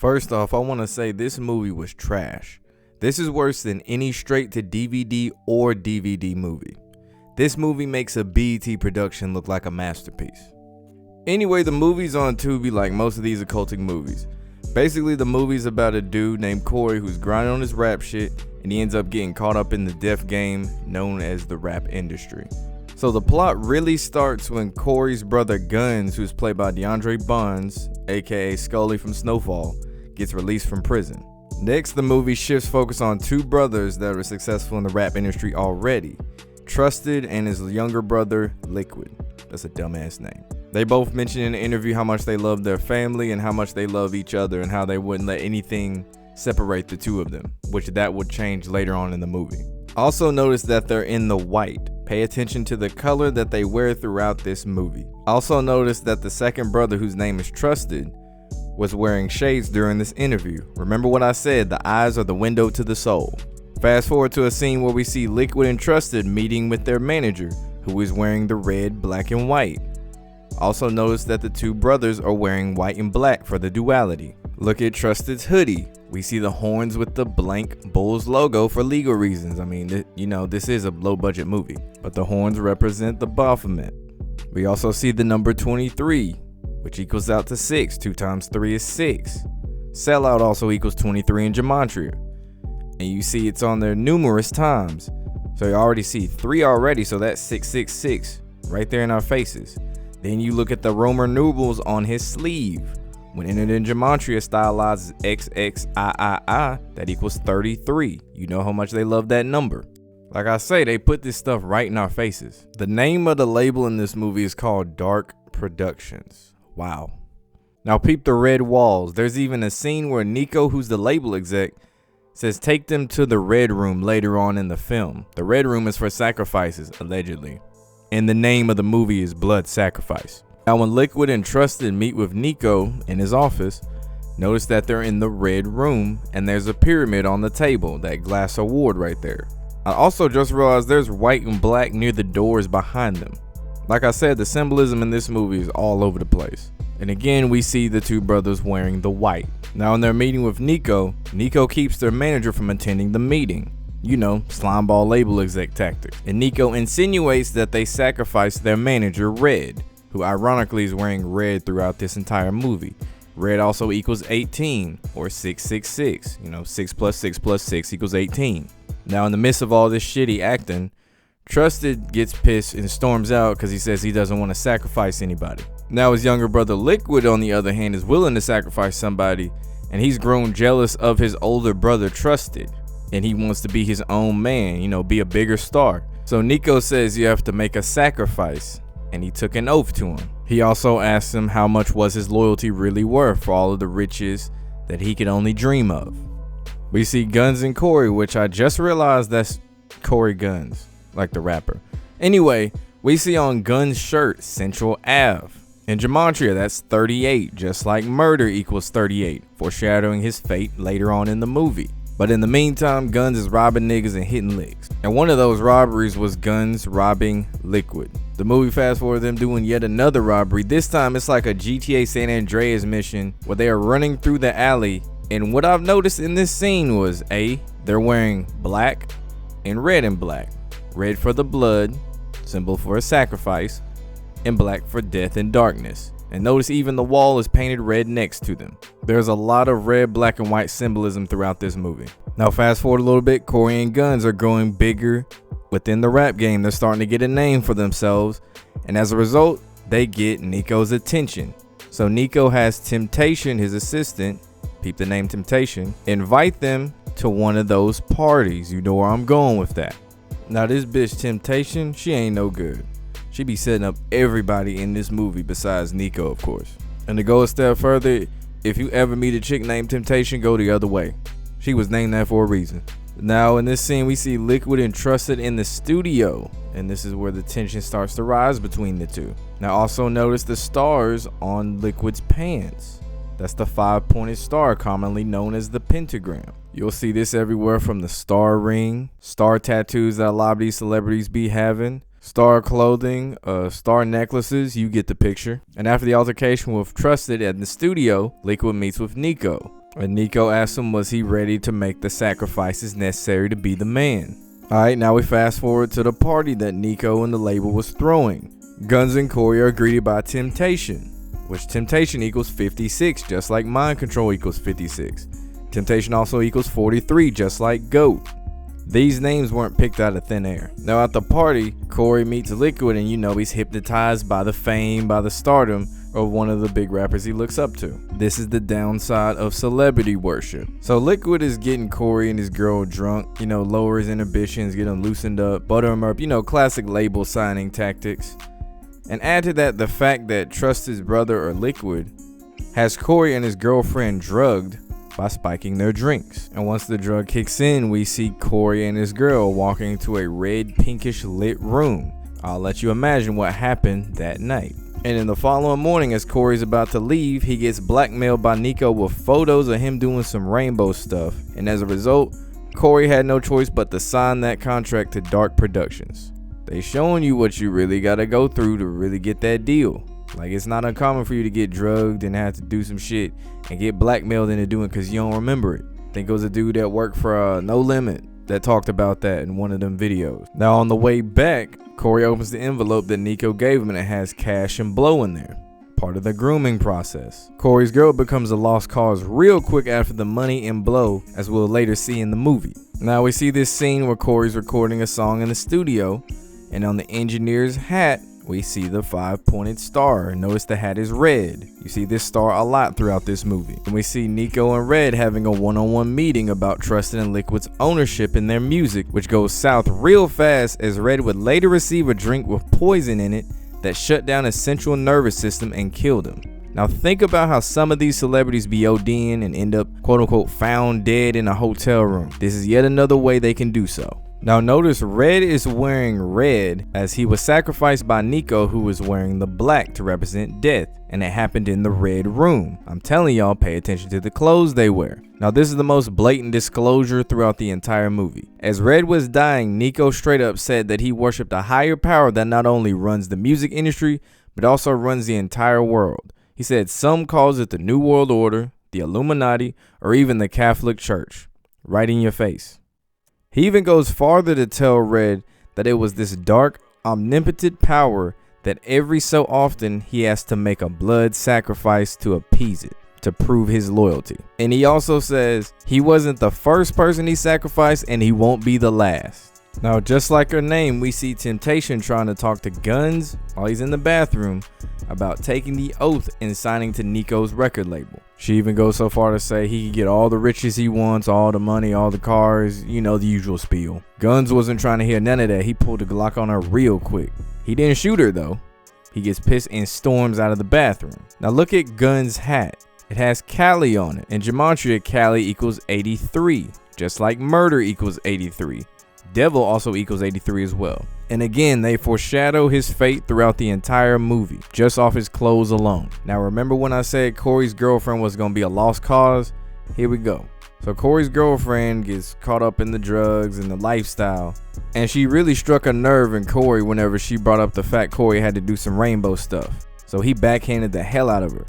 First off, I want to say this movie was trash. This is worse than any straight to DVD or DVD movie. This movie makes a BET production look like a masterpiece. Anyway, the movie's on Tubi like most of these occultic movies. Basically, the movie's about a dude named Corey who's grinding on his rap shit, and he ends up getting caught up in the death game known as the rap industry. So the plot really starts when Corey's brother Guns, who's played by DeAndre Bonds, aka Scully from Snowfall, gets released from prison. Next, the movie shifts focus on two brothers that are successful in the rap industry already, Trusted and his younger brother, Liquid. That's a dumbass name. They both mention in the interview how much they love their family and how much they love each other and how they wouldn't let anything separate the two of them, which that would change later on in the movie. Also notice that they're in the white. Pay attention to the color that they wear throughout this movie. Also notice that the second brother, whose name is Trusted, was wearing shades during this interview. Remember what I said, the eyes are the window to the soul. Fast forward to a scene where we see Liquid and Trusted meeting with their manager, who is wearing the red, black, and white. Also notice that the two brothers are wearing white and black for the duality. Look at Trusted's hoodie. We see the horns with the blank Bulls logo for legal reasons. I mean, this is a low budget movie, but the horns represent the Baphomet. We also see the number 23, which equals out to 6. 2 times 3 is 6. Sellout also equals 23 in Gematria. And you see it's on there numerous times. So you already see 3 already, so that's 666 right there in our faces. Then you look at the Roman numerals on his sleeve. When entered in Gematria, stylized XXIII, that equals 33. You know how much they love that number. Like I say, they put this stuff right in our faces. The name of the label in this movie is called Dark Productions. Wow. Now peep the red walls. There's even a scene where Nico, who's the label exec, says take them to the red room later on in the film. The red room is for sacrifices, allegedly. And the name of the movie is Blood Sacrifice. Now when Liquid and Trusted meet with Nico in his office, notice that they're in the red room and there's a pyramid on the table, that glass award right there. I also just realized there's white and black near the doors behind them. Like I said, the symbolism in this movie is all over the place. And again, we see the two brothers wearing the white. Now in their meeting with Nico, Nico keeps their manager from attending the meeting. You know, slimeball label exec tactics. And Nico insinuates that they sacrificed their manager, Red, who ironically is wearing red throughout this entire movie. Red also equals 18, or 666. 6 plus 6 plus 6 equals 18. Now in the midst of all this shitty acting, Trusted gets pissed and storms out because he says he doesn't want to sacrifice anybody. Now his younger brother Liquid, on the other hand, is willing to sacrifice somebody, and he's grown jealous of his older brother Trusted, and he wants to be his own man, be a bigger star. So Nico says you have to make a sacrifice, and he took an oath to him. He also asked him how much was his loyalty really worth for all of the riches that he could only dream of. We see Guns and Corey, which I just realized that's Corey Guns, like the rapper. Anyway, we see on Guns' shirt Central Ave. In Gematria, that's 38, just like murder equals 38, foreshadowing his fate later on in the movie. But in the meantime, Guns is robbing niggas and hitting licks. And one of those robberies was Guns robbing Liquid. The movie fast forward them doing yet another robbery. This time it's like a GTA San Andreas mission where they are running through the alley. And what I've noticed in this scene was they're wearing black and red and black. Red for the blood, symbol for a sacrifice, and black for death and darkness. And notice even the wall is painted red next to them. There's a lot of red, black, and white symbolism throughout this movie. Now fast forward a little bit, Corey and Guns are growing bigger within the rap game. They're starting to get a name for themselves, and as a result, they get Nico's attention. So Nico has Temptation, his assistant, peep the name Temptation, invite them to one of those parties. You know where I'm going with that. Now this bitch Temptation, she ain't no good. She be setting up everybody in this movie besides Nico, of course. And to go a step further, if you ever meet a chick named Temptation, go the other way. She was named that for a reason. Now in this scene, we see Liquid and Trusted in the studio, and this is where the tension starts to rise between the two. Now also notice the stars on Liquid's pants. That's the 5-pointed star, commonly known as the pentagram. You'll see this everywhere from the star ring, star tattoos that a lot of these celebrities be having, star clothing, star necklaces, you get the picture. And after the altercation with Trusted at the studio, Liquid meets with Nico. And Nico asks him, was he ready to make the sacrifices necessary to be the man? Alright, now we fast forward to the party that Nico and the label was throwing. Guns and Corey are greeted by Temptation, which Temptation equals 56, just like Mind Control equals 56. Temptation also equals 43, just like GOAT. These names weren't picked out of thin air. Now at the party, Corey meets Liquid, and he's hypnotized by the fame, by the stardom of one of the big rappers he looks up to. This is the downside of celebrity worship. So Liquid is getting Corey and his girl drunk, lower his inhibitions, get him loosened up, butter him up, classic label signing tactics. And add to that the fact that Trusted's brother or Liquid has Corey and his girlfriend drugged by spiking their drinks. And once the drug kicks in, we see Corey and his girl walking into a red pinkish lit room. I'll let you imagine what happened that night. And in the following morning, as Corey's about to leave, he gets blackmailed by Nico with photos of him doing some rainbow stuff. And as a result, Corey had no choice but to sign that contract to Dark Productions. They showing you what you really gotta go through to really get that deal. Like, it's not uncommon for you to get drugged and have to do some shit and get blackmailed into doing it because you don't remember it. I think it was a dude that worked for No Limit that talked about that in one of them videos. Now on the way back, Corey opens the envelope that Nico gave him, and it has cash and blow in there, part of the grooming process. Corey's girl becomes a lost cause real quick after the money and blow, as we'll later see in the movie. Now we see this scene where Corey's recording a song in the studio, and on the engineer's hat, we see the 5-pointed star. Notice the hat is red. You see this star a lot throughout this movie. And we see Nico and Red having a one-on-one meeting about Trusted and Liquid's ownership in their music, which goes south real fast as Red would later receive a drink with poison in it that shut down his central nervous system and killed him. Now think about how some of these celebrities be ODing and end up quote-unquote found dead in a hotel room. This is yet another way they can do so. Now notice Red is wearing red as he was sacrificed by Nico, who was wearing the black to represent death, and it happened in the red room. I'm telling y'all, pay attention to the clothes they wear. Now this is the most blatant disclosure throughout the entire movie. As Red was dying, Nico straight up said that he worshipped a higher power that not only runs the music industry, but also runs the entire world. He said some calls it the New World Order, the Illuminati, or even the Catholic Church. Right in your face. He even goes farther to tell Red that it was this dark, omnipotent power that every so often he has to make a blood sacrifice to appease it, to prove his loyalty. And he also says he wasn't the first person he sacrificed and he won't be the last. Now, just like her name, we see Temptation trying to talk to Guns while he's in the bathroom about taking the oath and signing to Nico's record label. She even goes so far to say he can get all the riches he wants, all the money, all the cars, the usual spiel. Guns wasn't trying to hear none of that. He pulled a Glock on her real quick. He didn't shoot her though. He gets pissed and storms out of the bathroom. Now look at Guns' hat. It has Cali on it. In Gematria, Cali equals 83, just like murder equals 83. Devil also equals 83 as well. And again, they foreshadow his fate throughout the entire movie, just off his clothes alone. Now remember when I said Corey's girlfriend was going to be a lost cause? Here we go. So Corey's girlfriend gets caught up in the drugs and the lifestyle, and she really struck a nerve in Corey whenever she brought up the fact Corey had to do some rainbow stuff. So he backhanded the hell out of her.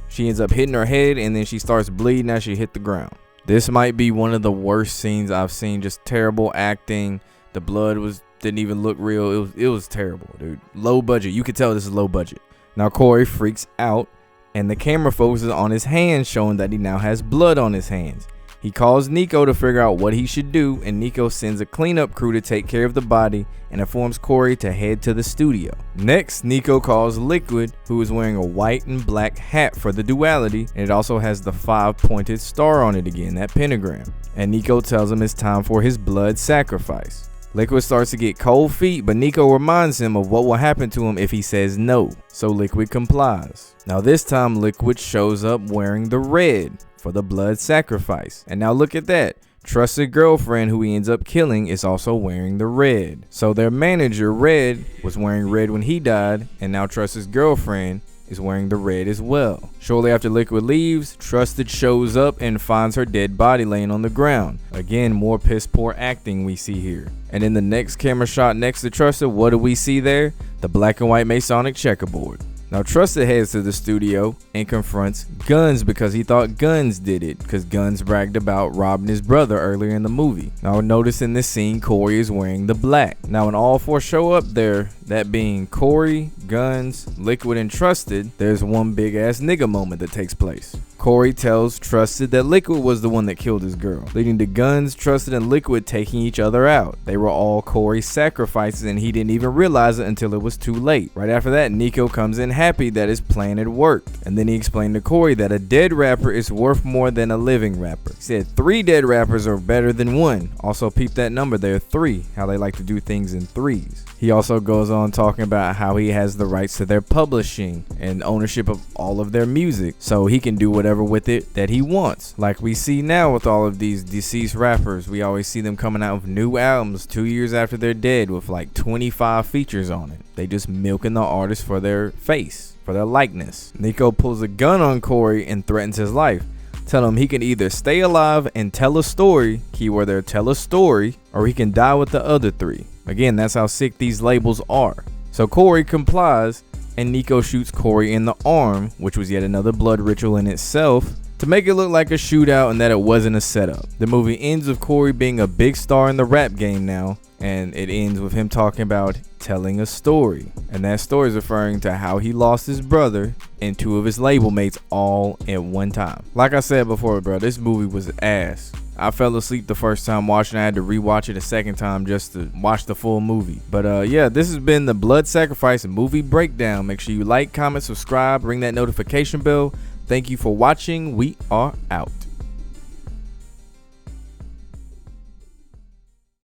She ends up hitting her head, and then she starts bleeding as she hit the ground. This might be one of the worst scenes I've seen. Just terrible acting. The blood didn't even look real. It was terrible, dude. Low budget. You could tell this is low budget. Now Corey freaks out, and the camera focuses on his hands, showing that he now has blood on his hands. He calls Nico to figure out what he should do, and Nico sends a cleanup crew to take care of the body and informs Corey to head to the studio. Next, Nico calls Liquid, who is wearing a white and black hat for the duality, and it also has the 5-pointed star on it again, that pentagram. And Nico tells him it's time for his blood sacrifice. Liquid starts to get cold feet, but Nico reminds him of what will happen to him if he says no, so Liquid complies. Now this time Liquid shows up wearing the red for the blood sacrifice. And now look at that. Trusted girlfriend, who he ends up killing, is also wearing the red. So their manager, Red, was wearing red when he died, and now Trusted's girlfriend is wearing the red as well. Shortly after Liquid leaves, Trusted shows up and finds her dead body laying on the ground. Again, more piss poor acting we see here. And in the next camera shot next to Trusted, what do we see there? The black and white Masonic checkerboard. Now Trusted heads to the studio and confronts Guns because he thought Guns did it, because Guns bragged about robbing his brother earlier in the movie. Now notice in this scene Corey is wearing the black. Now when all four show up there, that being Corey, Guns, Liquid, and Trusted, there's one big ass nigga moment that takes place. Corey tells Trusted that Liquid was the one that killed his girl, leading to Guns, Trusted, and Liquid taking each other out. They were all Corey's sacrifices and he didn't even realize it until it was too late. Right after that, Nico comes in happy that his plan had worked, and then he explained to Corey that a dead rapper is worth more than a living rapper. He said 3 dead rappers are better than 1. Also peep that number there, 3, how they like to do things in 3s. He also goes on talking about how he has the rights to their publishing and ownership of all of their music, so he can do whatever with it that he wants. Like we see now with all of these deceased rappers, we always see them coming out with new albums 2 years after they're dead with like 25 features on it. They just milking the artist for their face, for their likeness. Nico pulls a gun on Corey and threatens his life. Tell him he can either stay alive and tell a story, keyword there, tell a story, or he can die with the other 3. Again, that's how sick these labels are. So Corey complies, and Nico shoots Corey in the arm, which was yet another blood ritual in itself, to make it look like a shootout and that it wasn't a setup. The movie ends with Corey being a big star in the rap game now, and it ends with him talking about telling a story. And that story is referring to how he lost his brother and 2 of his label mates all at one time. Like I said before, bro, this movie was ass. I fell asleep the first time watching. I had to rewatch it a second time just to watch the full movie. But yeah, this has been the Blood Sacrifice movie breakdown. Make sure you like, comment, subscribe, ring that notification bell. Thank you for watching. We are out.